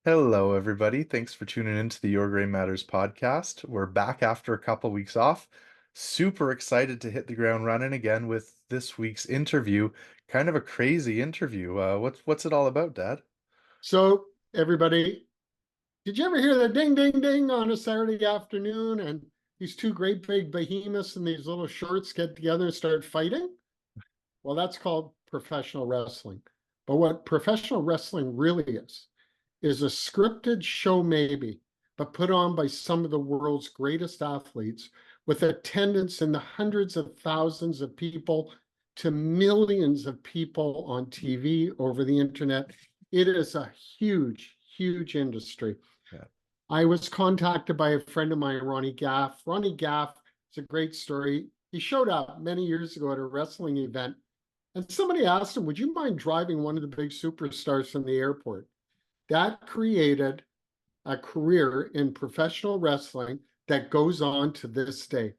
Hello, everybody. Thanks for tuning into the Your Gray Matters podcast. We're back after a couple weeks off. Super excited to hit the ground running again with this week's interview. Kind of a crazy interview. What's it all about, Dad? So, everybody, did you ever hear the ding, ding, ding on a Saturday afternoon and these two great big behemoths in these little shorts get together and start fighting? Well, that's called professional wrestling. But what professional wrestling really is a scripted show, maybe, but put on by some of the world's greatest athletes with attendance in the hundreds of thousands of people to millions of people on TV, over the internet. It is a huge, huge industry. Yeah. I was contacted by a friend of mine, Ronnie Gaffe. Ronnie Gaffe is a great story. He showed up many years ago at a wrestling event, and somebody asked him, would you mind driving one of the big superstars from the airport? That created a career in professional wrestling that goes on to this day.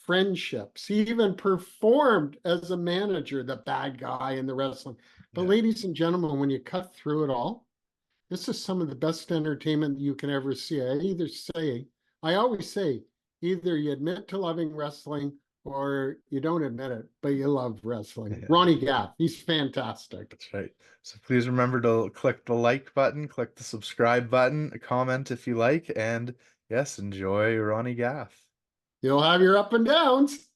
Friendships. He even performed as a manager, the bad guy in the wrestling. But, Yeah. ladies and gentlemen, when you cut through it all, this is some of the best entertainment you can ever see. I always say, either you admit to loving wrestling or you don't admit it, but you love wrestling. Yeah, Ronnie Gaff, he's fantastic. that's right. So please remember to click the like button, click the subscribe button, comment if you like, and yes, enjoy Ronnie Gaff. You'll have your up and downs.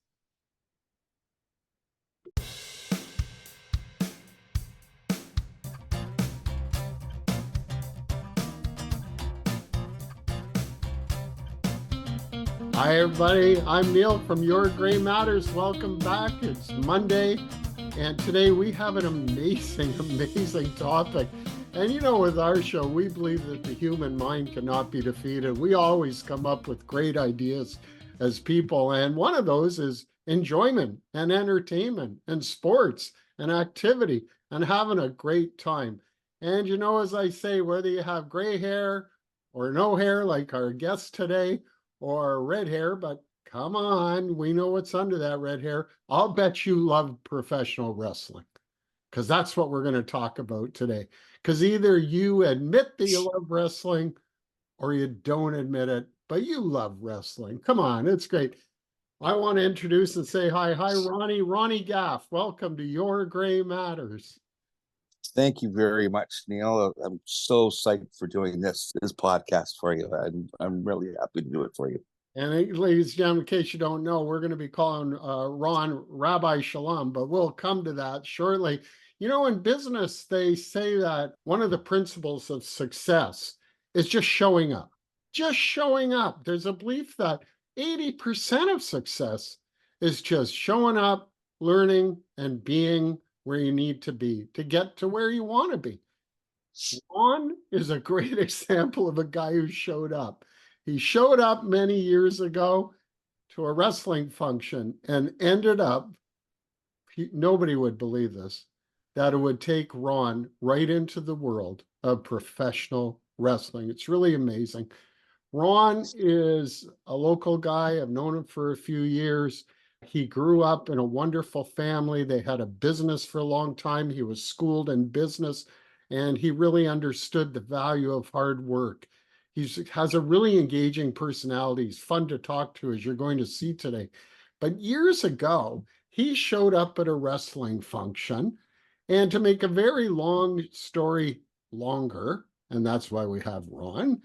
Hi, everybody. I'm Neil from Your Gray Matters. Welcome back. It's Monday, and today we have an amazing, amazing topic. And with our show, we believe that the human mind cannot be defeated. We always come up with great ideas as people, and one of those is enjoyment and entertainment and sports and activity and having a great time. And as I say, whether you have gray hair or no hair, like our guest today, or red hair, but come on, we know what's under that red hair. I'll bet you love professional wrestling because that's what we're going to talk about today. Because either you admit that you love wrestling or you don't admit it, but you love wrestling. Come on, it's great. I want to introduce and say hi. Hi, Ronnie. Ronnie Gaff. Welcome to Your Gray Matters. Thank you very much, Neil. I'm so psyched for doing this podcast for you. I'm really happy to do it for you. And ladies and gentlemen, in case you don't know, we're going to be calling Ron Rabbi Shalom, but we'll come to that shortly. In business, they say that one of the principles of success is just showing up. Just showing up. There's a belief that 80% of success is just showing up, learning, and being where you need to be to get to where you want to be. Ron is a great example of a guy who showed up. He showed up many years ago to a wrestling function and ended up, nobody would believe this, that it would take Ron right into the world of professional wrestling. It's really amazing. Ron is a local guy. I've known him for a few years. He grew up in a wonderful family. They had a business for a long time. He was schooled in business, and he really understood the value of hard work. He has a really engaging personality. He's fun to talk to, as you're going to see today. But years ago, he showed up at a wrestling function, and to make a very long story longer, and that's why we have Ron,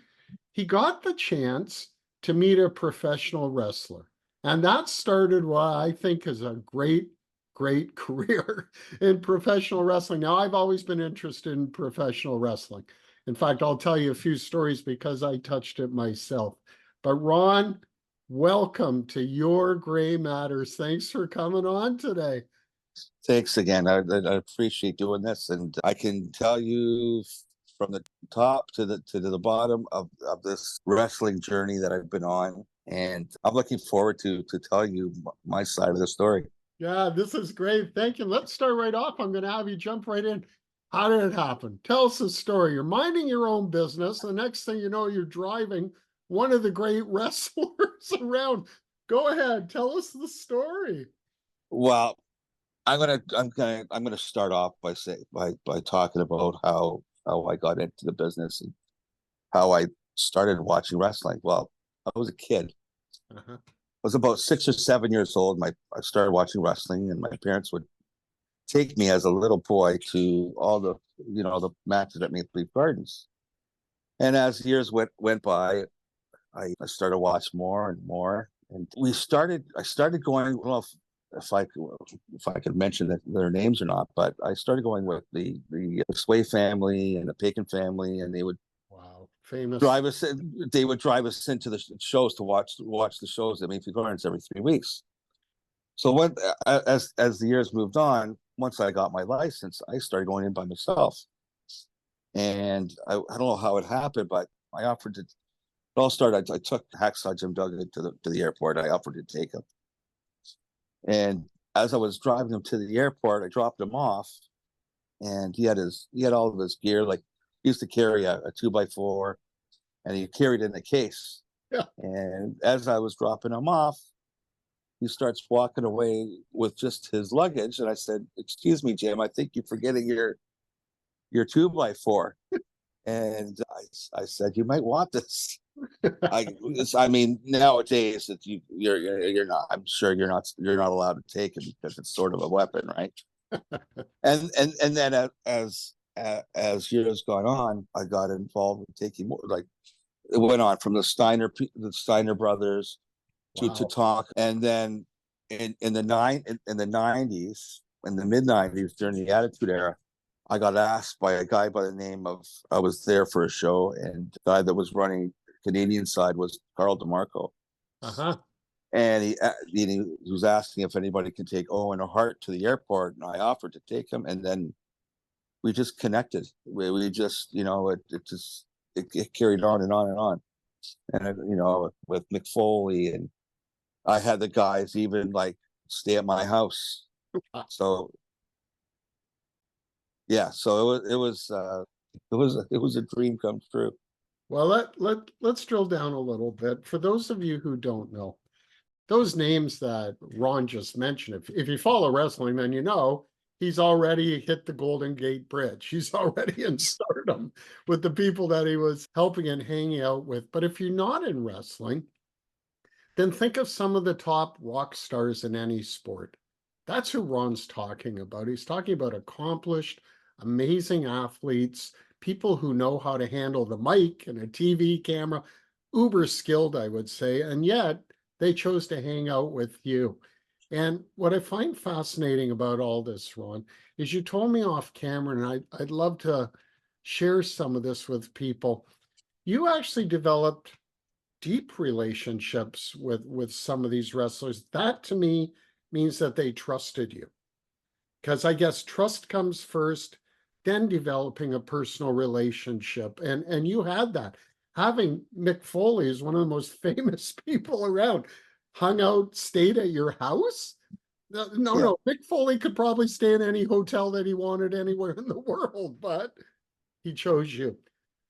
he got the chance to meet a professional wrestler. And that started what I think is a great, great career in professional wrestling. Now, I've always been interested in professional wrestling. In fact, I'll tell you a few stories because I touched it myself. But Ron, welcome to Your Gray Matters. Thanks for coming on today. Thanks again. I appreciate doing this, and I can tell you from the top to the bottom of this wrestling journey that I've been on, and I'm looking forward to tell you my side of the story. Yeah, this is great. Thank you. Let's start right off. I'm going to have you jump right in. How did it happen? Tell us the story. You're minding your own business. The next thing you know, you're driving one of the great wrestlers around. Go ahead. Tell us the story. Well, I'm gonna start off by talking about how I got into the business. And how I started watching wrestling. Well, I was a kid. Uh-huh. I was about 6 or 7 years old. I started watching wrestling, and my parents would take me as a little boy to all the matches at Maple Leaf Gardens. And as years went by, I started to watch more and more. And I started going, well, if I could mention their names or not, but I started going with the Sway family and the Pagan family, and Wow. Famous. drive us in, they would drive us into the shows to watch the shows at Maple Gardens every 3 weeks. So as the years moved on, once I got my license, I started going in by myself. And I don't know how it happened, but I offered to. It all started. I took Hacksaw Jim Duggan to the airport. I offered to take him, and as I was driving him to the airport, I dropped him off, and he had all of his gear. Like, he used to carry a 2x4, and he carried it in a case. Yeah. And as I was dropping him off, he starts walking away with just his luggage, and I said, "Excuse me, Jim, I think you're forgetting your 2x4." And I said, "You might want this." I mean, nowadays that you're not. I'm sure you're not allowed to take it because it's sort of a weapon, right? and then as years gone on, I got involved with taking more. Like, it went on from the Steiner brothers to Wow. talk, and then in the 90s, in the mid 90s, during the Attitude Era, I got asked by a guy by the name of, I was there for a show, and the guy that was running Canadian side was Carl DeMarco. Uh-huh. And he was asking if anybody could take Owen or Hart to the airport, and I offered to take him, and then we just connected. We just, it carried on and on and on. And with Mick Foley, and I had the guys even like stay at my house. So yeah, so it was a dream come true. Well, let's drill down a little bit. For those of you who don't know, those names that Ron just mentioned, if you follow wrestling, then you know he's already hit the Golden Gate Bridge. He's already in stardom with the people that he was helping and hanging out with. But if you're not in wrestling, then think of some of the top rock stars in any sport. That's who Ron's talking about. He's talking about accomplished, amazing athletes, people who know how to handle the mic and a TV camera, uber skilled, I would say, and yet they chose to hang out with you. And what I find fascinating about all this, Ron, is you told me off camera, and I'd love to share some of this with people. You actually developed deep relationships with some of these wrestlers. That to me means that they trusted you, because I guess trust comes first, then developing a personal relationship. And you had that. Having Mick Foley is one of the most famous people around, hung out, stayed at your house. No, Yeah. no, Mick Foley could probably stay in any hotel that he wanted anywhere in the world, but he chose you.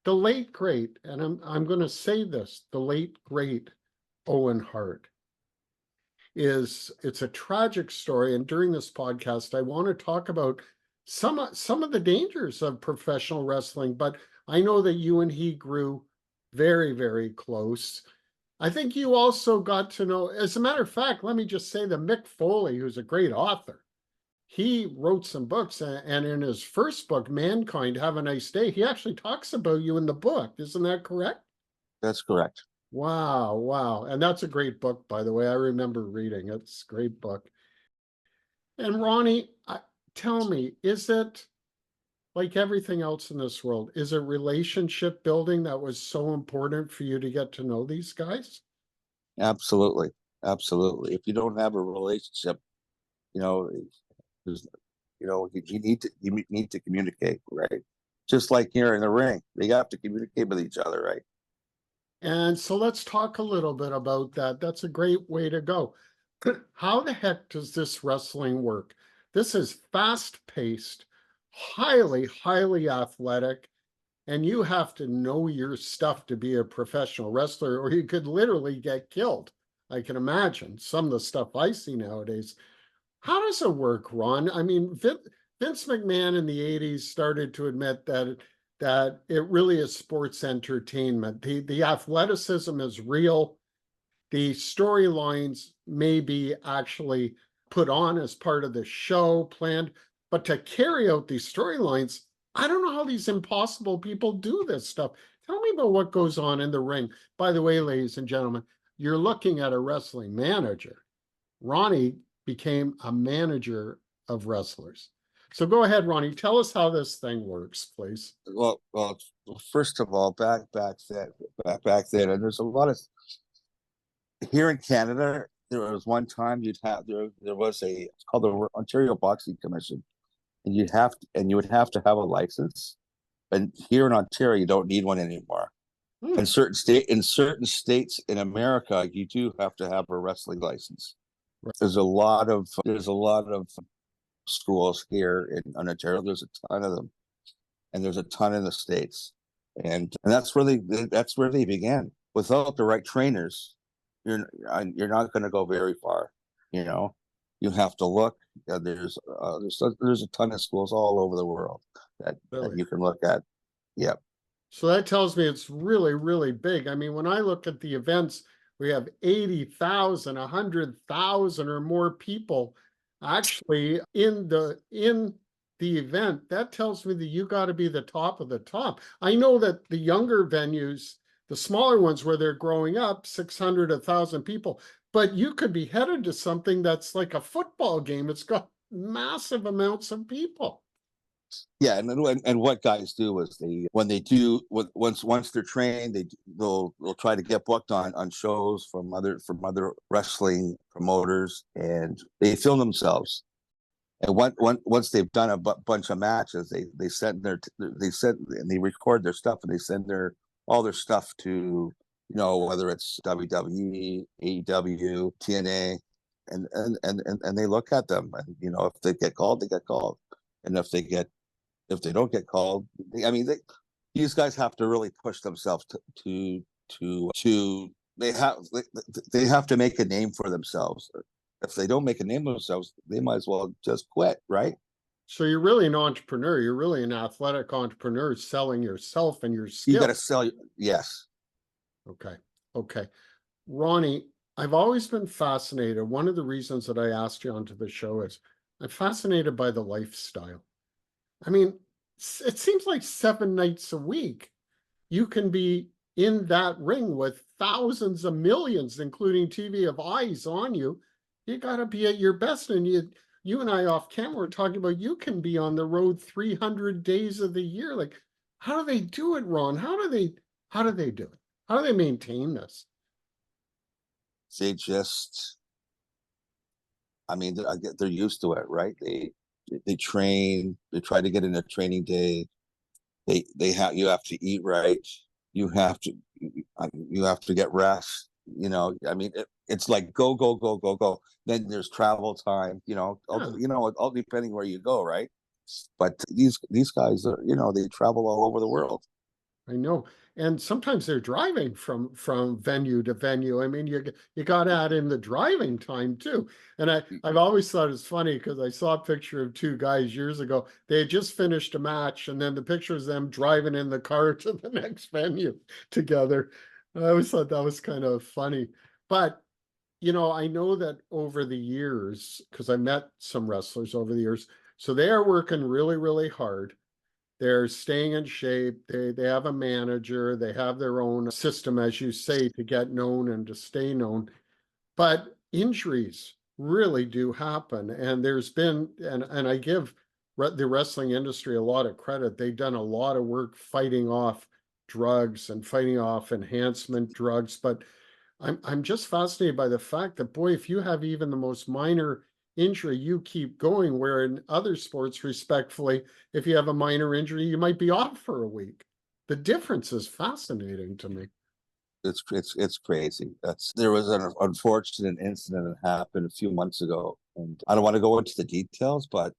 The late great, and I'm going to say this, the late great Owen Hart it's a tragic story. And during this podcast, I want to talk about some of the dangers of professional wrestling, but I know that you and he grew very, very close. I think you also got to know, as a matter of fact, let me just say that Mick Foley, who's a great author, he wrote some books, and in his first book, Mankind, Have a Nice Day, he actually talks about you in the book. Isn't that correct? That's correct. Wow, wow. And that's a great book, by the way. I remember reading it. It's a great book. And Ronnie, tell me, is it like everything else in this world? Is it relationship building that was so important for you to get to know these guys? Absolutely. Absolutely. If you don't have a relationship, you know, there's, you need to communicate, right? Just like here in the ring, they have to communicate with each other, right? And so let's talk a little bit about that. That's a great way to go. How the heck does this wrestling work? This is fast paced, highly, highly athletic, and you have to know your stuff to be a professional wrestler, or you could literally get killed. I can imagine some of the stuff I see nowadays. How does it work, Ron? I mean, Vince McMahon in the 80s started to admit that that it really is sports entertainment. The athleticism is real. The storylines may be actually put on as part of the show planned, but to carry out these storylines, I don't know how these impossible people do this stuff. Tell me about what goes on in the ring. By the way, ladies and gentlemen, you're looking at a wrestling manager. Ronnie became a manager of wrestlers. So go ahead, Ronnie, tell us how this thing works, please. Well, first of all, back then, and there's a lot of here in Canada. There was one time there was it's called the Ontario Boxing Commission, and you would have to have a license. And here in Ontario, you don't need one anymore. In certain states in America, you do have to have a wrestling license. Right. There's a lot of schools here in Ontario. There's a ton of them, and there's a ton in the States, and that's where they began. Without the right trainers, you're not going to go very far. You know, you have to look. There's a ton of schools all over the world that you can look at. Yep. So that tells me it's really, really big. I mean, when I look at the events, we have 80,000, 100,000 or more people actually in the event. That tells me that you got to be the top of the top. I know that the younger venues, the smaller ones where they're growing up, 600, 1,000 people, but you could be headed to something that's like a football game. It's got massive amounts of people. Yeah, and what guys do is once they're trained, they'll try to get booked on shows from other wrestling promoters, and they film themselves. And once they've done a bunch of matches, they record their stuff, and they send all their stuff to, whether it's WWE, AEW, TNA, and they look at them, and if they get called, they get called, and if they don't get called, these guys have to really push themselves to they have to make a name for themselves. If they don't make a name for themselves, they might as well just quit, right? So you're really an entrepreneur. You're really an athletic entrepreneur selling yourself and your skills. You got to sell. Yes. Okay. Ronnie, I've always been fascinated. One of the reasons that I asked you onto the show is I'm fascinated by the lifestyle. I mean, it seems like 7 nights a week, you can be in that ring with thousands of millions, including TV of eyes on you. You got to be at your best. And you and I off camera were talking about you can be on the road 300 days of the year. Like, how do they do it, Ron? How do they do it? How do they maintain this? They just, they're used to it, right? They train. They try to get in a training day. You have to eat right. You have to get rest. It's like go. Then there's travel time. All depending where you go, right? But these guys are, they travel all over the world. I know. And sometimes they're driving from venue to venue. I mean, you got to add in the driving time too. And I've always thought it's funny because I saw a picture of 2 guys years ago. They had just finished a match, and then the picture is them driving in the car to the next venue together. I always thought that was kind of funny. But, I know that over the years, because I met some wrestlers over the years, so they are working really, really hard. They're staying in shape. They have a manager. They have their own system, as you say, to get known and to stay known. But injuries really do happen. And there's been, and I give the wrestling industry a lot of credit. They've done a lot of work fighting off drugs and fighting off enhancement drugs. But I'm just fascinated by the fact that, boy, if you have even the most minor injury, you keep going, where in other sports, respectfully, if you have a minor injury, you might be off for a week. The difference is fascinating to me. It's crazy. There was an unfortunate incident that happened a few months ago, and I don't want to go into the details, but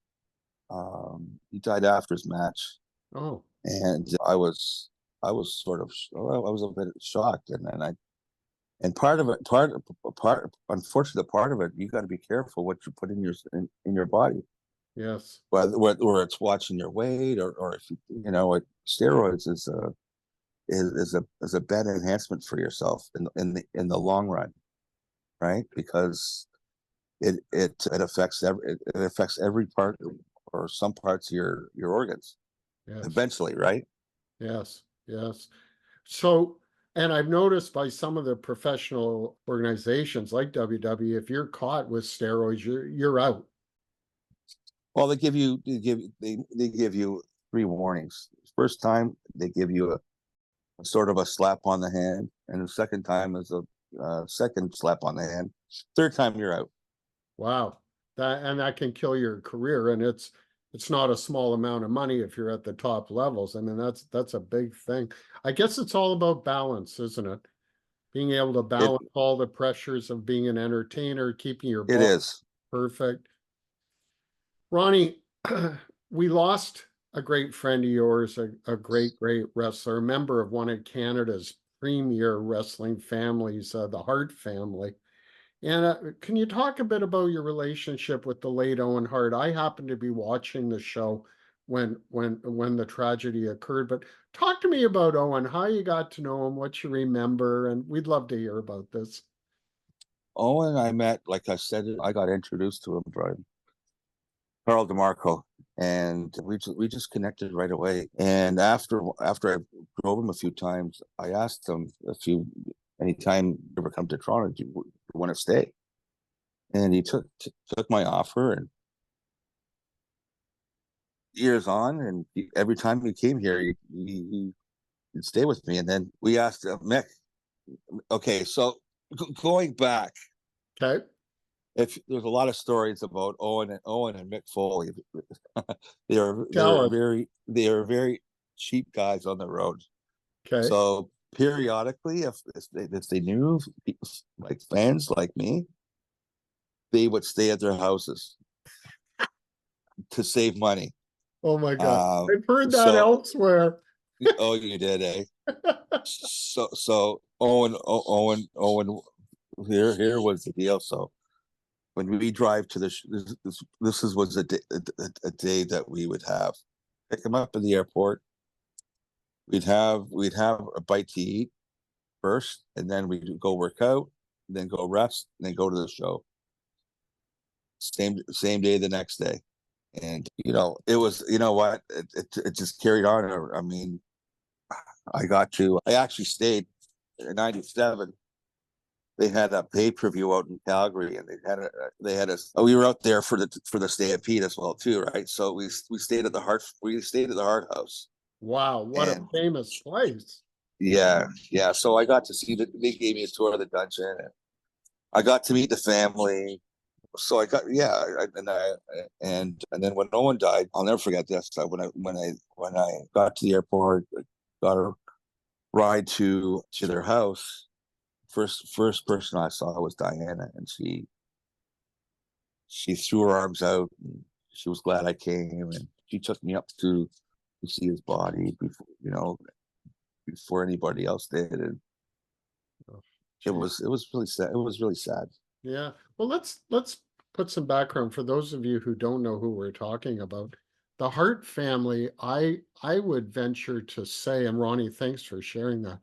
he died after his match. Oh. And I was a bit shocked, and part of it, unfortunately, part of it, you got to be careful what you put in your body. Yes. whether it's watching your weight or if you know what steroids is a bad enhancement for yourself in the long run, right? Because it affects every part or some parts of your organs Yes. eventually, right? Yes. Yes. So, and I've noticed by some of the professional organizations like WWE, if you're caught with steroids, you're out. Well, they give you 3 warnings. First time they give you a sort of a slap on the hand, and the second time is a second slap on the hand. Third time you're out. Wow. That can kill your career. And it's not a small amount of money if you're at the top levels. I mean, that's a big thing. I guess it's all about balance, isn't it? Being able to It balance all the pressures of being an entertainer, keeping your it body is. perfect. Ronnie, we lost a great friend of yours, a great, great wrestler, a member of one of Canada's premier wrestling families, the Hart family. And can you talk a bit about your relationship with the late Owen Hart? I happened to be watching the show when the tragedy occurred, but talk to me about Owen, how you got to know him, what you remember, and we'd love to hear about this. Owen, I met, like I said, I got introduced to him by Carl DeMarco, and we just connected right away. And after I drove him a few times, I asked him anytime you ever come to Toronto, do you want to stay? And he took my offer, and years on, and every time he came here, he'd stay with me. And then we asked Mick. Okay, so going back, Okay, if there's a lot of stories about Owen and Mick Foley. tell us. They are very cheap guys on the road. Okay. So periodically, if they knew like fans like me, they would stay at their houses to save money. Oh my God. Uh, I've heard that so elsewhere. oh, you did, eh? So Owen. Here was the deal. So when we drive to was a day that we would have pick him up at the airport. We'd have a bite to eat first, and then we'd go work out, then go rest, and then go to the show. Same day the next day, and it was what it just carried on. I mean, I actually stayed in '97. They had a pay-per-view out in Calgary, and they had us. We were out there for the Stampede as well too, right? So we stayed at the Hart House, Wow, what a and famous place. yeah. So I got to see that. They gave me a tour of the dungeon, and I got to meet the family. So I got and then when Owen died, I'll never forget this. When I got to the airport, got a ride to their house. First person I saw was Diana, and she threw her arms out, and she was glad I came, and she took me up to see his body before anybody else did, and Oh, it was really sad. It was really sad. yeah. Well, let's put some background for those of you who don't know who we're talking about. The Hart family, I would venture to say, and Ronnie, thanks for sharing that.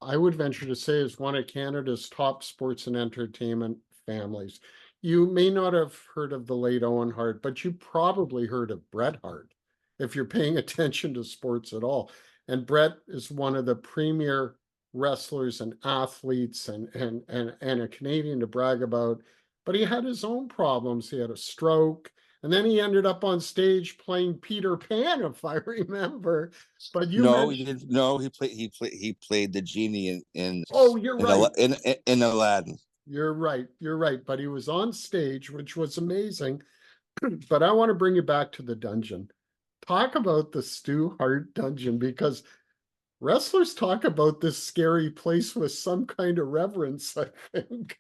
I would venture to say is one of Canada's top sports and entertainment families. You may not have heard of the late Owen Hart, but you probably heard of Bret Hart if you're paying attention to sports at all. And Bret is one of the premier wrestlers and athletes and a Canadian to brag about. But he had his own problems. He had a stroke, and then he ended up on stage playing Peter Pan, if I remember. But you No, he mentioned, didn't. No, he played the genie oh, you're right. in Aladdin. You're right. You're right. But he was on stage, which was amazing. But I want to bring you back to the dungeon. Talk about the Stu Hart dungeon because wrestlers talk about this scary place with some kind of reverence, I think.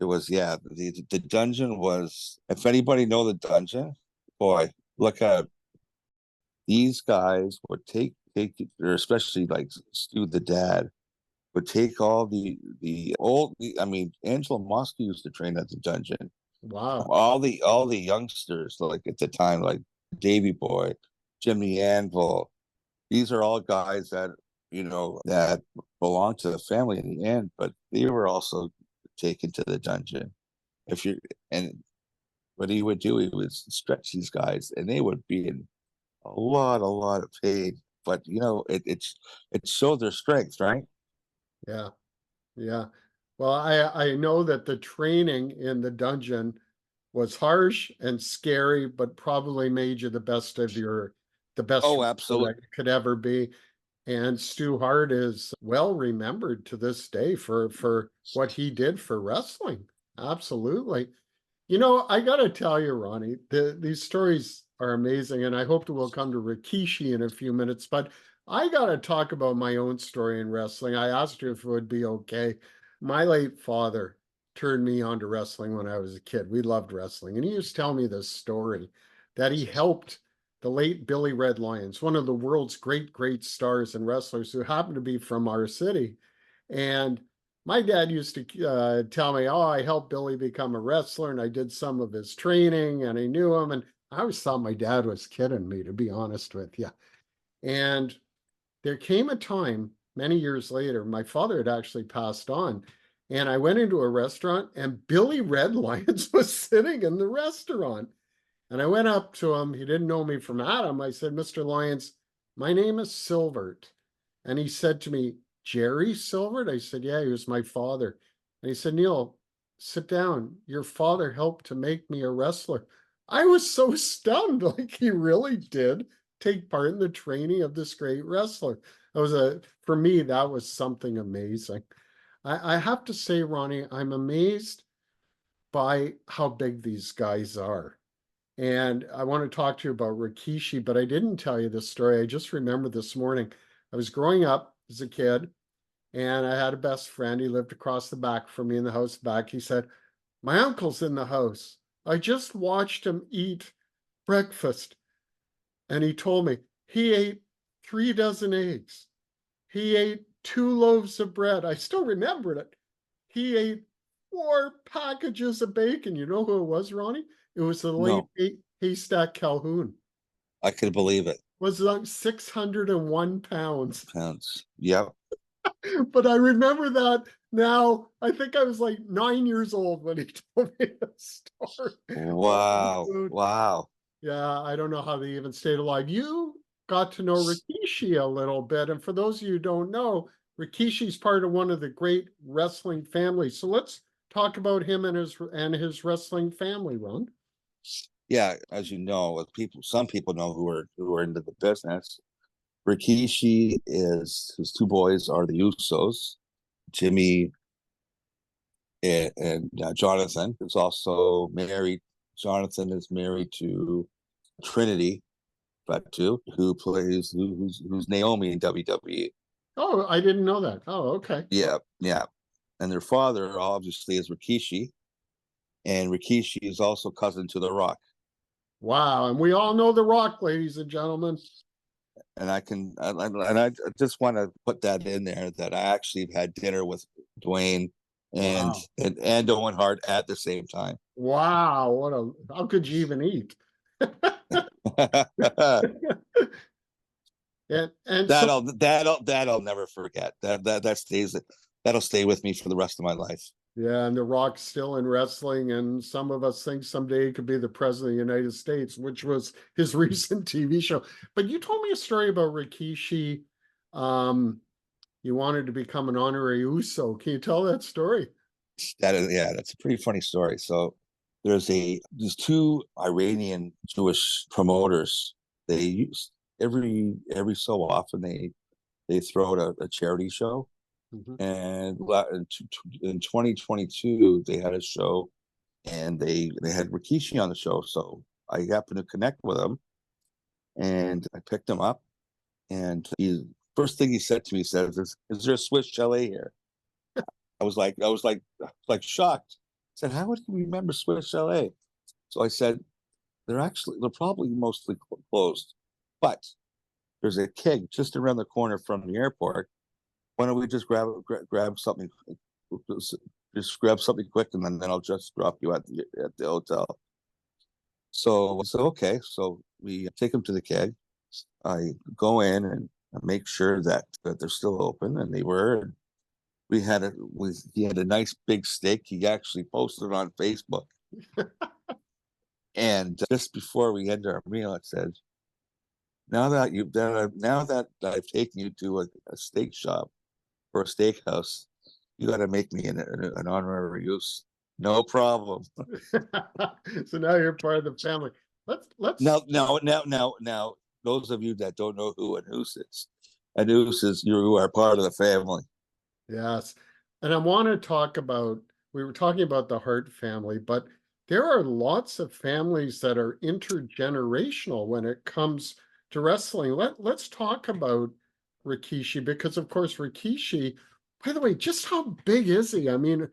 It was, yeah. The dungeon was. If anybody know the dungeon, boy, look out. These guys would or especially like Stu the dad, would take all the old. I mean, Angela Mosca used to train at the dungeon. Wow. All the youngsters, like at the time, like Davy Boy, Jimmy Anvil, these are all guys that, that belong to the family in the end, but they were also taken to the dungeon. If you and what he would do, he would stretch these guys, and they would be in a lot of pain. But it showed their strength, right? Yeah. Yeah. Well, I know that the training in the dungeon was harsh and scary, but probably made you the best Oh, wrestler absolutely. that you could ever be. And Stu Hart is well remembered to this day for what he did for wrestling. Absolutely. I got to tell you, Ronnie, these stories are amazing, and I hope that we'll come to Rikishi in a few minutes. But I got to talk about my own story in wrestling. I asked you if it would be okay. My late father turned me on to wrestling when I was a kid. We loved wrestling, and he used to tell me this story that he helped the late Billy Red Lyons, one of the world's great stars and wrestlers who happened to be from our city. And my dad used to tell me, "Oh, I helped Billy become a wrestler, and I did some of his training, and I knew him." And I always thought my dad was kidding me, to be honest with you. And there came a time many years later, my father had actually passed on, and I went into a restaurant, and Billy Red Lyons was sitting in the restaurant. And I went up to him. He didn't know me from Adam. I said, "Mr. Lyons, my name is Silvert." And he said to me, "Jerry Silvert?" I said, "Yeah, he was my father." And he said, "Neil, sit down. Your father helped to make me a wrestler." I was so stunned, like he really did take part in the training of this great wrestler. For me, that was something amazing. I have to say, Ronnie, I'm amazed by how big these guys are. And I want to talk to you about Rikishi, but I didn't tell you this story. I just remembered this morning. I was growing up as a kid, and I had a best friend. He lived across the back from me in the house back. He said, "My uncle's in the house. I just watched him eat breakfast." And he told me he ate 3 dozen eggs. He ate 2 loaves of bread. I still remembered it. He ate 4 packages of bacon. You know who it was, Ronnie? It was the late No, Haystack Calhoun. I could believe it. Was like 601 pounds. Pounds. Yep. But I remember that now. I think I was like 9 years old when he told me the story. Oh, Wow. dude. Wow. Yeah, I don't know how they even stayed alive. You got to know Rikishi a little bit. And for those of you who don't know, Rikishi's part of one of the great wrestling families. So let's talk about him and his wrestling family, Ron. Yeah, as you know, some people know who are into the business. Rikishi is his two boys are the Usos, Jimmy and Jonathan is also married. Jonathan is married to Trinity, but who's Naomi in WWE. Oh, I didn't know that. Oh, okay. Yeah, yeah. And their father obviously is Rikishi, and Rikishi is also cousin to The Rock. Wow. And we all know The Rock, ladies and gentlemen. And I just want to put that in there that I actually had dinner with Dwayne and Wow. and Owen Hart at the same time. Wow. How could you even eat? And so, that'll never forget. That'll stay with me for the rest of my life. yeah, and The Rock's still in wrestling, and some of us think someday he could be the president of the United States, which was his recent TV show. But you told me a story about Rikishi. Um, you wanted to become an honorary Uso. Can you tell that story? That's a pretty funny story. So there's two Iranian Jewish promoters. They use every so often they throw out a charity show. Mhm. And in 2022 they had a show, and they had Rikishi on the show. So I happened to connect with him, and I picked him up. And he first thing he said to me, he said, "Is there a Swiss chalet here?" I was like shocked. I said, "How would you remember Swiss chalet?" So I said, they're probably mostly closed, but there's a keg just around the corner from the airport. Why don't we just grab something just grab something quick, and then I'll just drop you at the hotel. So okay. So we take him to the keg. I go in and make sure that they're still open, and they were. He had a nice big steak. He actually posted it on Facebook. And just before we end our meal, it said, now that I've taken you to a steak shop or a steakhouse, you got to make me an honorary use. No problem. So now you're part of the family. Let's Now, those of you that don't know who Anus is you are part of the family. Yes. And I want to talk about, we were talking about the Hart family, but there are lots of families that are intergenerational when it comes to wrestling. Let's talk about Rikishi, because of course Rikishi, by the way, just how big is he? I mean,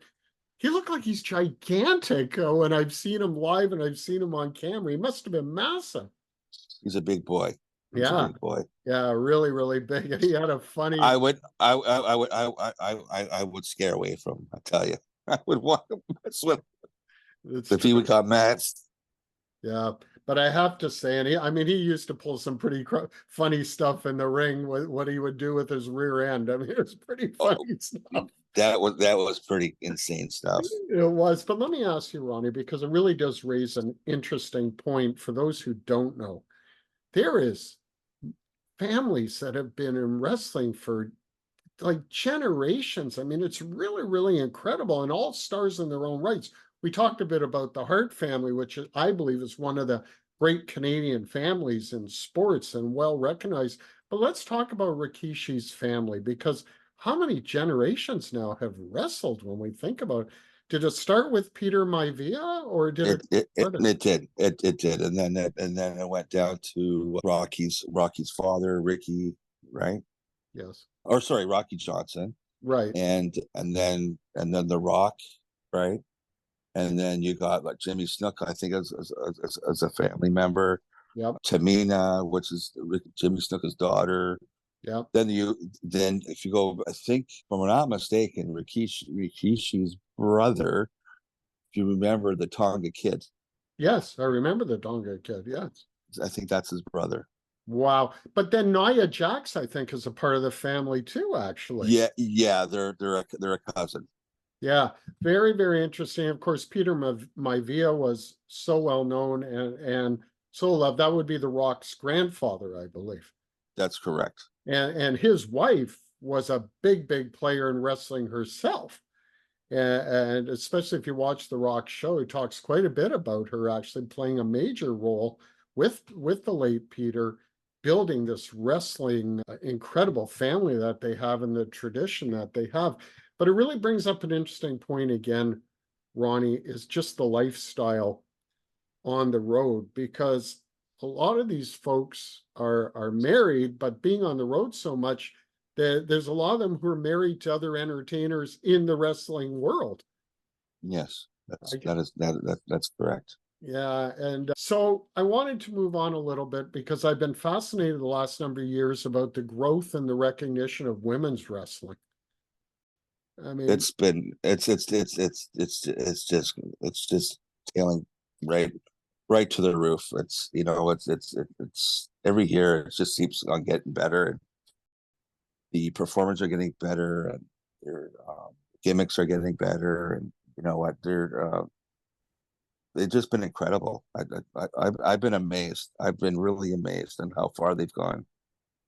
he looked like he's gigantic when I've seen him live and I've seen him on camera. He must have been massive. He's a big boy. He's a Yeah. big boy. Yeah, really, really big. And he had a funny. I would scare away from him. I tell you, I would want to mess with him if he got mad. Yeah, but I have to say, and I mean, he used to pull some pretty funny stuff in the ring. What he would do with his rear end. I mean, it was pretty funny stuff. That was pretty insane stuff. It was. But let me ask you, Ronnie, because it really does raise an interesting point for those who don't know. There is families that have been in wrestling for like generations. I mean, it's really, really incredible, and all stars in their own rights. We talked a bit about the Hart family, which I believe is one of the great Canadian families in sports and well recognized. But let's talk about Rikishi's family, because how many generations now have wrestled when we think about it? Did it start with Peter Maivia, or did it did. It did. And then it went down to Rocky's father, Ricky, right? Yes. Or sorry, Rocky Johnson. Right. And then The Rock, right? And then you got like Jimmy Snuka, I think, as a family member. Yep. Tamina, which is Jimmy Snuka's daughter. Yep. Then if you go, I think, if I'm not mistaken, Rikishi's brother, if you remember, the Tonga Kid. Yes, I remember the Tonga Kid. Yes. I think that's his brother. Wow. But then Nia Jax, I think, is a part of the family too, actually. Yeah, they're a cousin. Yeah, very, very interesting. Of course, Peter Maivia was so well known and so loved. That would be The Rock's grandfather, I believe. That's correct. And his wife was a big, big player in wrestling herself. And especially if you watch The Rock show, he talks quite a bit about her actually playing a major role with the late Peter, building this wrestling incredible family that they have and the tradition that they have. But it really brings up an interesting point again, Ronnie, is just the lifestyle on the road, because a lot of these folks are married, but being on the road so much, there's a lot of them who are married to other entertainers in the wrestling world. Yes, that's correct. Yeah, and so I wanted to move on a little bit because I've been fascinated the last number of years about the growth and the recognition of women's wrestling. I mean, it's just tailing right to the roof. It's every year it just keeps on getting better, and the performers are getting better, and their gimmicks are getting better, and you know what, they've just been incredible. I've been amazed. I've been really amazed on how far they've gone.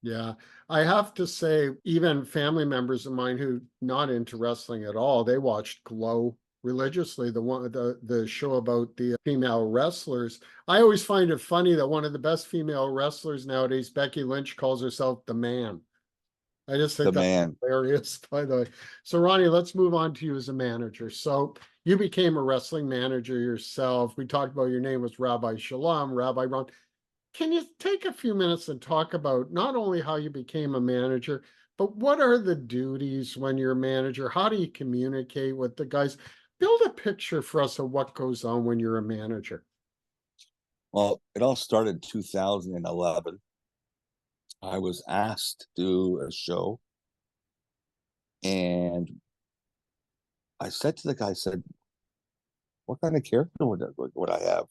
Yeah, I have to say, even family members of mine who not into wrestling at all, they watched Glow religiously, the show about the female wrestlers. I always find it funny that one of the best female wrestlers nowadays, Becky Lynch, calls herself the Man. I just think that's hilarious, by the way. So, Ronnie, let's move on to you as a manager. So, you became a wrestling manager yourself. We talked about your name was Rabbi Shalom, Rabbi Ron. Can you take a few minutes and talk about not only how you became a manager, but what are the duties when you're a manager? How do you communicate with the guys? Build a picture for us of what goes on when you're a manager. Well, it all started in 2011. I was asked to do a show, and I said to the guy, I said, what kind of character would I have?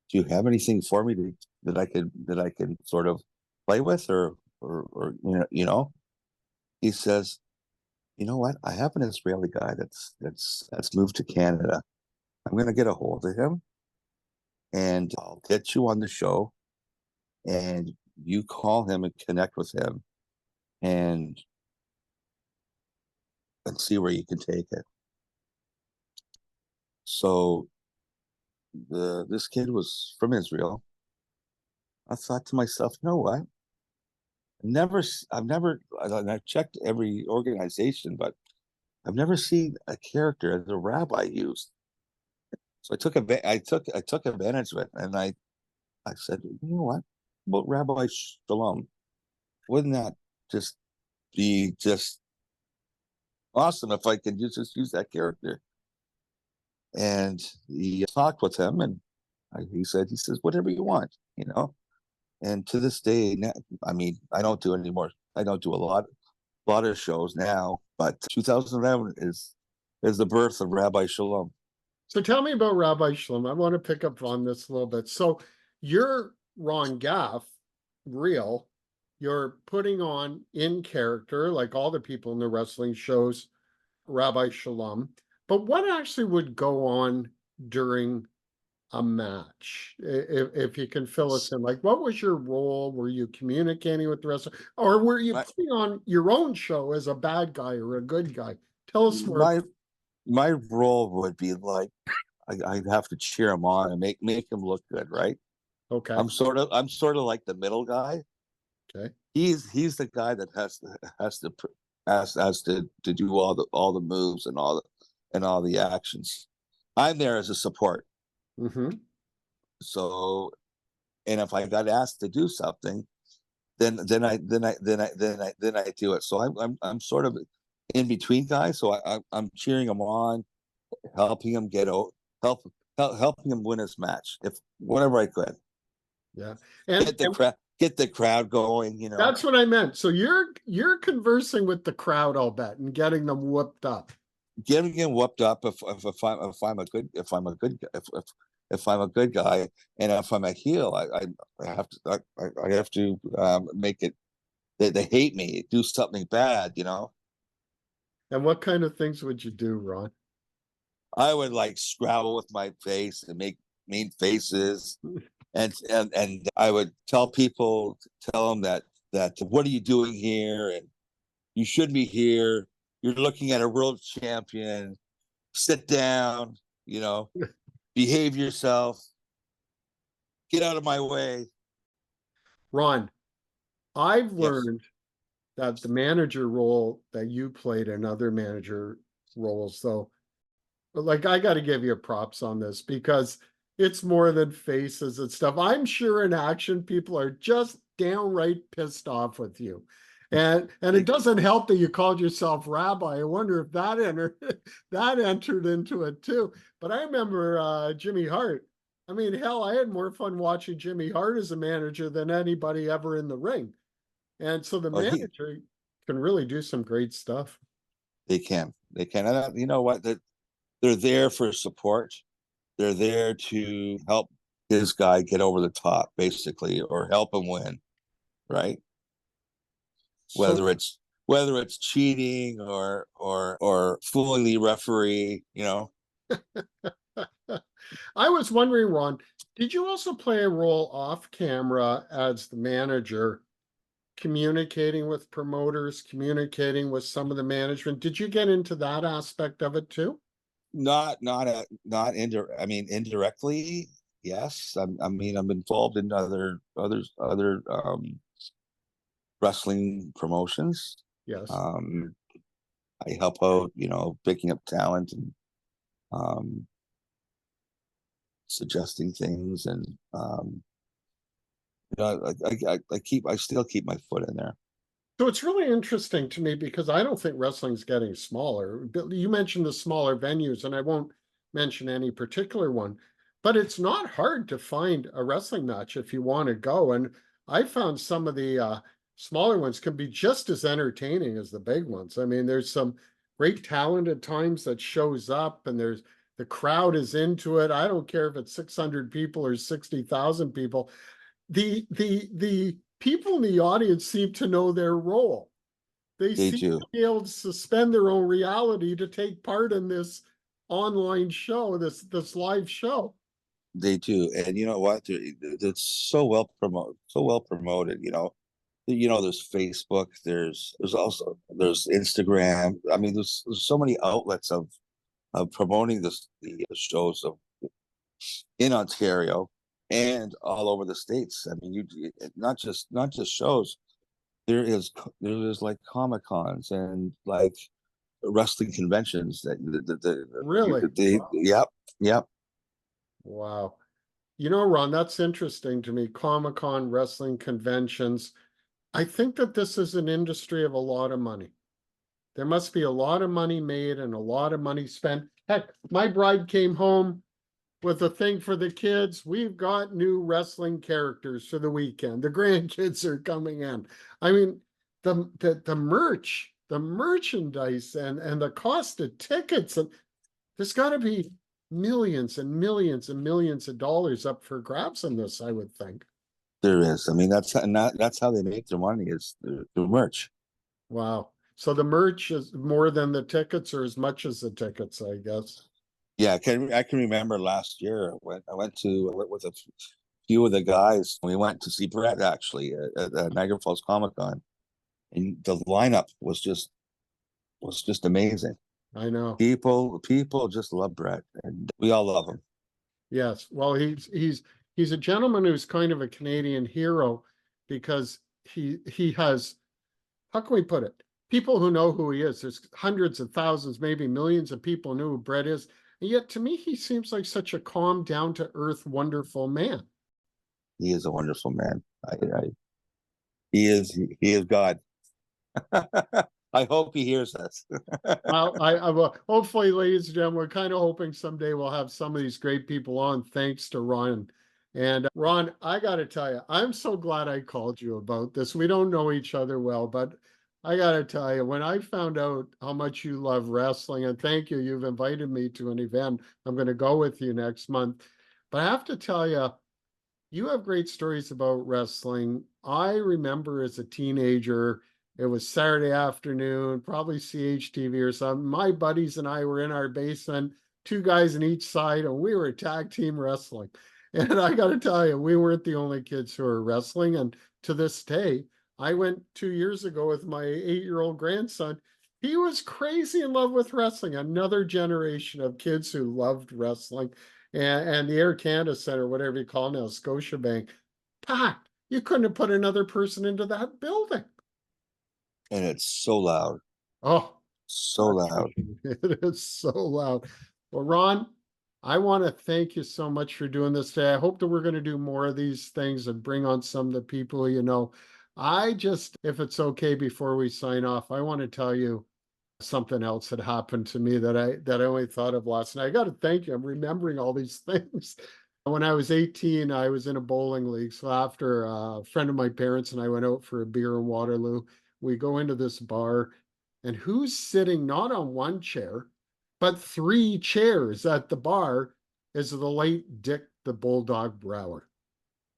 Do you have anything for me that I can sort of play with or you know? He says, you know what? I have an Israeli guy that's moved to Canada. I'm gonna get a hold of him and I'll get you on the show and you call him and connect with him and see where you can take it. So this kid was from Israel. I thought to myself, you know what? I've checked every organization, but I've never seen a character as a rabbi used. So I took advantage of it, and I said, you know what? Well, Rabbi Shalom, wouldn't that just be just awesome if I could just use that character? And he talked with him, and he says, whatever you want, you know. And to this day, I mean, I don't do anymore. I don't do a lot of shows now, but 2011 is the birth of Rabbi Shalom. So tell me about Rabbi Shalom. I want to pick up on this a little bit. So you're Ron Gaffe, real. You're putting on in character, like all the people in the wrestling shows, Rabbi Shalom. But what actually would go on during a match? If you can fill us in, like what was your role? Were you communicating with the wrestler, or were you putting on your own show as a bad guy or a good guy? Tell us more. My role would be like I'd have to cheer him on and make him look good, right? Okay. I'm sort of like the middle guy. Okay. He's the guy that has to do all the moves and all the actions. I'm there as a support. Mm-hmm. So, and if I got asked to do something, then I do it. So I'm sort of in between guys. So I'm cheering him on, helping him helping him win his match if whatever I could. Yeah, and get the crowd going. You know, that's what I meant. So you're conversing with the crowd, I'll bet, and getting them whooped up. Getting him whooped up if I'm a good if I'm a good guy, and if I'm a heel, I have to make it they hate me, do something bad, you know. And what kind of things would you do, Ron? I would like scrabble with my face and make mean faces, and I would tell them that what are you doing here, and you shouldn't be here. You're looking at a world champion. Sit down, you know, behave yourself. Get out of my way. Ron, I've Yes. learned that the manager role that you played and other manager roles, though, like I got to give you props on this because it's more than faces and stuff. I'm sure in action, people are just downright pissed off with you. And it doesn't help that you called yourself Rabbi. I wonder if that entered into it too. But I remember Jimmy Hart. I mean, hell, I had more fun watching Jimmy Hart as a manager than anybody ever in the ring. And so the manager can really do some great stuff. They can. And you know what? They're there for support. They're there to help his guy get over the top, basically, or help him win, right? Whether it's cheating or fooling the referee, you know. I was wondering, Ron, did you also play a role off camera as the manager, communicating with promoters, communicating with some of the management? Did you get into that aspect of it too? I mean, indirectly, yes. I mean, I'm involved in other wrestling promotions. Yes. I help out, you know, picking up talent and suggesting things, and you know, I still keep my foot in there. So it's really interesting to me because I don't think wrestling's getting smaller. You mentioned the smaller venues, and I won't mention any particular one, but it's not hard to find a wrestling match if you want to go. And I found some of the smaller ones can be just as entertaining as the big ones. I mean, there's some great talent at times that shows up, and the crowd is into it. I don't care if it's 600 people or 60,000 people. The people in the audience seem to know their role. They They seem do. to be able to suspend their own reality to take part in this online show, this live show. They do. And you know what? It's so well promoted, so well promoted, there's Facebook, there's Instagram. I mean, there's so many outlets of promoting the shows in Ontario and all over the states. I mean, not just shows. There is like Comic Cons and like wrestling conventions Really? yep, yep. Wow. Ron, that's interesting to me. Comic-Con, wrestling conventions. I think that this is an industry of a lot of money. There must be a lot of money made and a lot of money spent. Heck, my bride came home with a thing for the kids. We've got new wrestling characters for the weekend. The grandkids are coming in. I mean, the merch, the merchandise and the cost of tickets, and there's got to be millions and millions and millions of dollars up for grabs in this, I would think. There is. I mean, that's how they make their money is the merch. Wow. So the merch is more than the tickets or as much as the tickets, I guess. Yeah, I can remember last year when I went with a few of the guys. We went to see Brett actually at Niagara Falls Comic Con, and the lineup was just amazing. I know. People just love Brett, and we all love him. Yes. Well, he's a gentleman who's kind of a Canadian hero because he has, how can we put it? People who know who he is. There's hundreds of thousands, maybe millions of people know who Brett is. And yet to me, he seems like such a calm, down to earth, wonderful man. He is a wonderful man. He is God. I hope he hears us. Well, I will hopefully, ladies and gentlemen, we're kind of hoping someday we'll have some of these great people on, thanks to Ron. And Ron, I got to tell you, I'm so glad I called you about this. We don't know each other well, but I got to tell you, when I found out how much you love wrestling, and thank you, you've invited me to an event. I'm going to go with you next month. But I have to tell you, you have great stories about wrestling. I remember as a teenager, it was Saturday afternoon, probably CHTV or something. My buddies and I were in our basement, two guys on each side, and we were tag team wrestling. And I got to tell you, we weren't the only kids who were wrestling. And to this day, I went 2 years ago with my 8-year-old grandson. He was crazy in love with wrestling. Another generation of kids who loved wrestling. And the Air Canada Center, whatever you call it now, Scotiabank, packed. You couldn't have put another person into that building. And it's so loud. Oh, So loud. it is so loud. Well, Ron, I want to thank you so much for doing this today. I hope that we're going to do more of these things and bring on some of the people you know. I just, if it's okay before we sign off, I want to tell you something else that happened to me that I only thought of last night. I got to thank you. I'm remembering all these things. When I was 18, I was in a bowling league. So after a friend of my parents and I went out for a beer in Waterloo, we go into this bar, and who's sitting not on one chair, but 3 chairs at the bar is the late Dick the Bulldog Brower.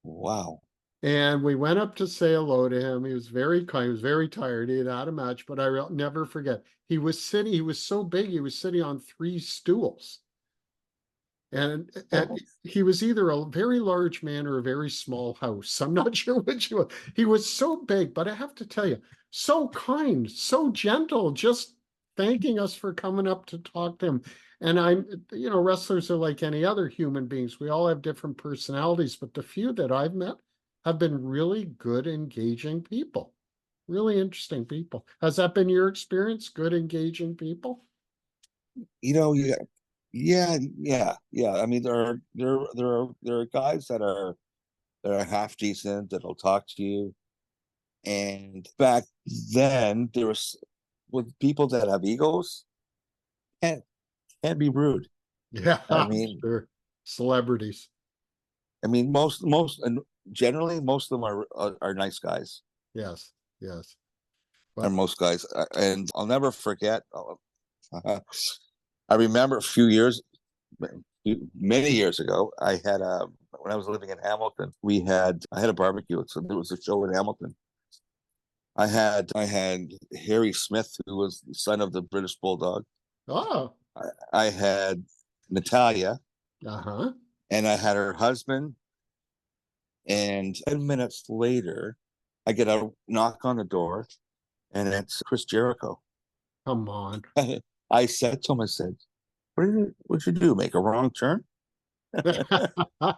Wow. And we went up to say hello to him. He was very kind. He was very tired. He had had a match, but I'll never forget. He was so big, he was sitting on 3 stools. And he was either a very large man or a very small house. I'm not sure which he was. He was so big, but I have to tell you, so kind, so gentle, just thanking us for coming up to talk to him. And wrestlers are like any other human beings. We all have different personalities, but the few that I've met have been really good, engaging people, really interesting people. Has that been your experience? Good, engaging people? Yeah, yeah. I mean, there are guys that are half decent that'll talk to you, and back then there was with people that have egos can't be rude. Yeah, I mean, sure. Celebrities. and generally most of them are nice guys. Yes, yes. And But most guys, and I'll never forget. I remember a few years, many years ago, I had when I was living in Hamilton, I had a barbecue. So there was a show in Hamilton. I had Harry Smith, who was the son of the British Bulldog. Oh, I had Natalia, uh-huh. and I had her husband. And 10 minutes later, I get a knock on the door, and it's Chris Jericho. Come on. I said to him, I said, what'd you do? Make a wrong turn? But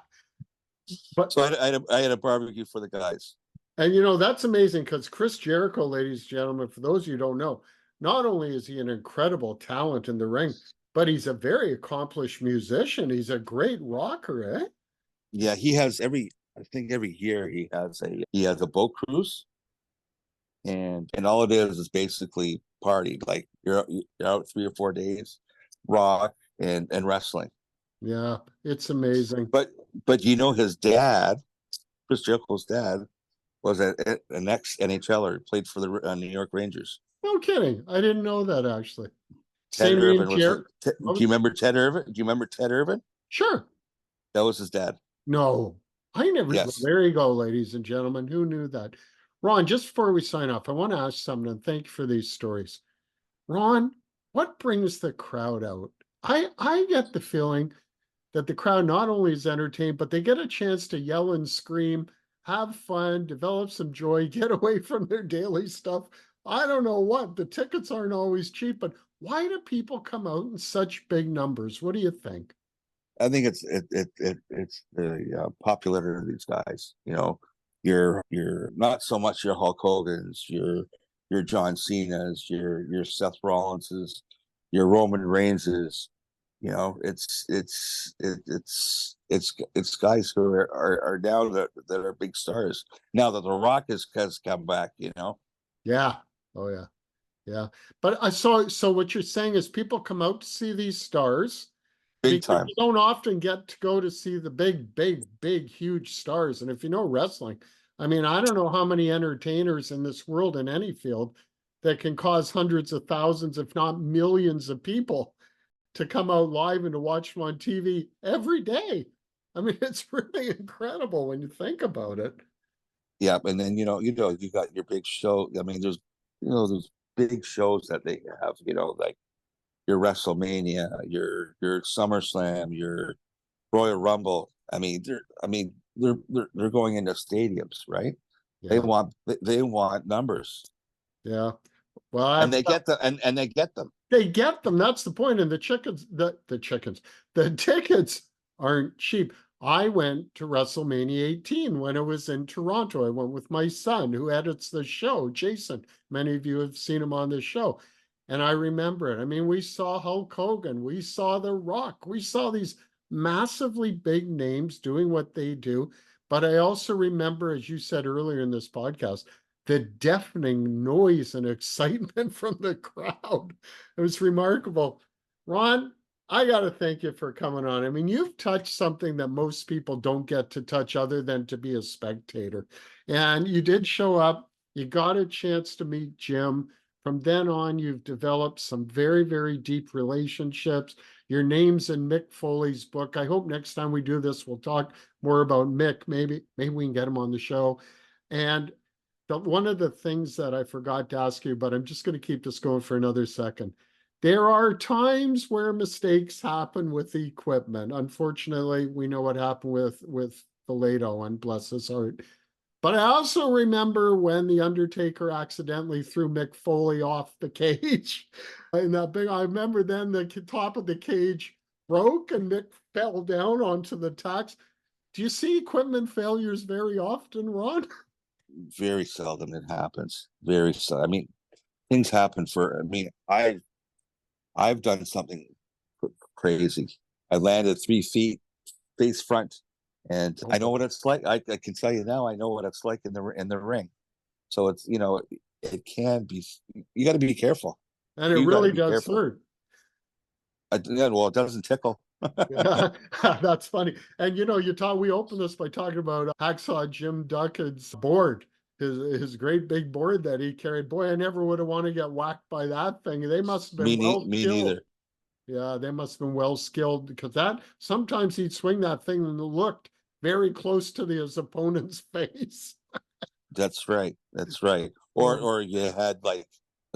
So I had a barbecue for the guys. and that's amazing because Chris Jericho, ladies and gentlemen, for those of you who don't know, not only is he an incredible talent in the ring, but he's a very accomplished musician. He's a great rocker, eh? Yeah, he has I think every year he has a boat cruise, and all it is basically party. Like you're out 3 or 4 days, rock and wrestling. Yeah, it's amazing. But his dad, Chris Jericho's dad, was an ex NHLer, played for the New York Rangers. No kidding. I didn't know that actually. Ted Same name, Irvin was Jer. do you remember Ted Irvin? Do you remember Ted Irvin? Sure. That was his dad. No, I never. Yes. There you go, ladies and gentlemen. Who knew that? Ron, just before we sign off, I want to ask something, and thank you for these stories. Ron, what brings the crowd out? I get the feeling that the crowd not only is entertained, but they get a chance to yell and scream, have fun, develop some joy, get away from their daily stuff. I don't know what. The tickets aren't always cheap, but why do people come out in such big numbers? What do you think? I think it's the popularity of these guys. You're not so much your Hulk Hogan's, your John Cena's, your Seth Rollins's, your Roman Reigns's. It's guys who are now that are big stars. Now that The Rock has come back. Yeah. Oh yeah. Yeah. But I saw, so what you're saying is people come out to see these stars Big because time. you don't often get to go to see the big, huge stars. And if you know wrestling, I mean, I don't know how many entertainers in this world in any field that can cause hundreds of thousands, if not millions of people to come out live and to watch them on TV every day. I mean, it's really incredible when you think about it. Yeah, and then you got your big show. I mean, there's those big shows that they have. Like your WrestleMania, your SummerSlam, your Royal Rumble. They're going into stadiums, right? Yeah. They want numbers, Yeah. Well, and they get them, and they get them. they get them. That's the point. And the tickets aren't cheap. I went to WrestleMania 18 when it was in Toronto. I went with my son who edits the show, Jason. Many of you have seen him on the show. And I remember it. I mean, we saw Hulk Hogan, we saw The Rock, we saw these massively big names doing what they do. But I also remember, as you said earlier in this podcast, the deafening noise and excitement from the crowd. It was remarkable. Ron, I got to thank you for coming on. I mean, you've touched something that most people don't get to touch other than to be a spectator. And you did show up. You got a chance to meet Jim. From then on, you've developed some very, very deep relationships. Your name's in Mick Foley's book. I hope next time we do this, we'll talk more about Mick. Maybe we can get him on the show. And one of the things that I forgot to ask you, but I'm just going to keep this going for another second. There are times where mistakes happen with the equipment. Unfortunately, we know what happened with the late Owen, bless his heart. But I also remember when the Undertaker accidentally threw Mick Foley off the cage. In that big, I remember then the top of the cage broke and Mick fell down onto the tacks. Do you see equipment failures very often, Ron? Very seldom it happens. Very seldom. I mean, things happen I've done something crazy. I landed 3 feet face front, and I know what it's like. I can tell you now. I know what it's like in the ring. So it's it can be. You got to be careful. And it really does hurt. Well, it doesn't tickle. That's funny. And we opened this by talking about Hacksaw Jim Duggan's board. his great big board that he carried. Boy, I never would have wanted to get whacked by that thing. They must have been well Me skilled. neither. Yeah, they must have been well skilled because that sometimes he'd swing that thing and it looked very close to his opponent's face. That's right. That's right. Oh, Or you had like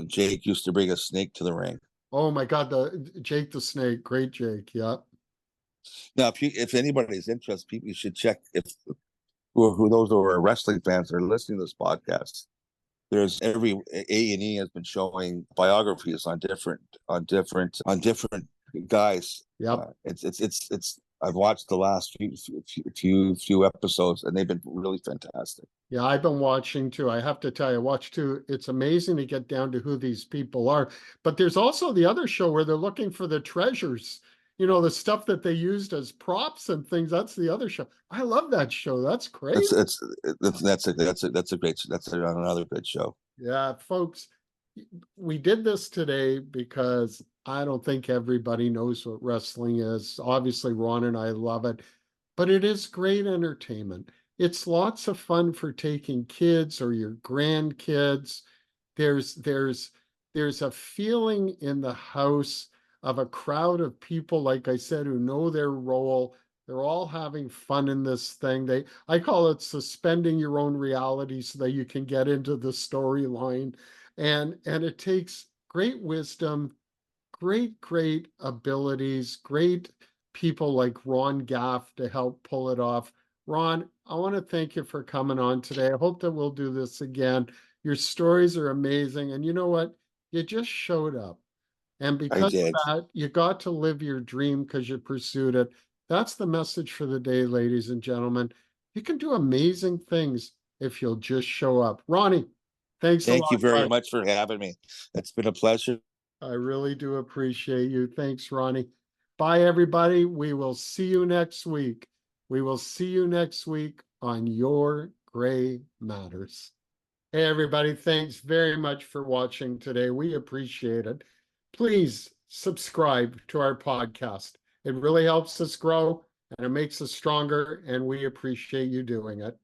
Jake used to bring a snake to the ring. oh my God, the Jake the Snake, great Jake. Yeah. Now, if anybody's interested, people you should check if who those who are wrestling fans that are listening to this podcast. There's every A&E has been showing biographies on different guys. Yep. It's I've watched the last few episodes and they've been really fantastic. Yeah, I've been watching too. I have to tell you, watch too. It's amazing to get down to who these people are. But there's also the other show where they're looking for the treasures, the stuff that they used as props and things. That's the other show. I love that show. That's crazy. That's another good show. Yeah, folks, we did this today because I don't think everybody knows what wrestling is. Obviously, Ron and I love it, but it is great entertainment. It's lots of fun for taking kids or your grandkids. There's a feeling in the house of a crowd of people, like I said, who know their role. They're all having fun in this thing. I call it suspending your own reality so that you can get into the storyline. And it takes great wisdom, great abilities, great people like Ron Gaffe to help pull it off. Ron, I want to thank you for coming on today. I hope that we'll do this again. Your stories are amazing. And you know what? You just showed up. And I because of did. that, you got to live your dream because you pursued it. That's the message for the day, ladies and gentlemen. You can do amazing things if you'll just show up. Ronnie, thanks a Thank you lot, very bud. much for having me. It's been a pleasure. I really do appreciate you. Thanks, Ronnie. Bye, everybody. We will see you next week. We will see you next week on Your Gray Matters. Hey, everybody. Thanks very much for watching today. We appreciate it. Please subscribe to our podcast. It really helps us grow and it makes us stronger, and we appreciate you doing it.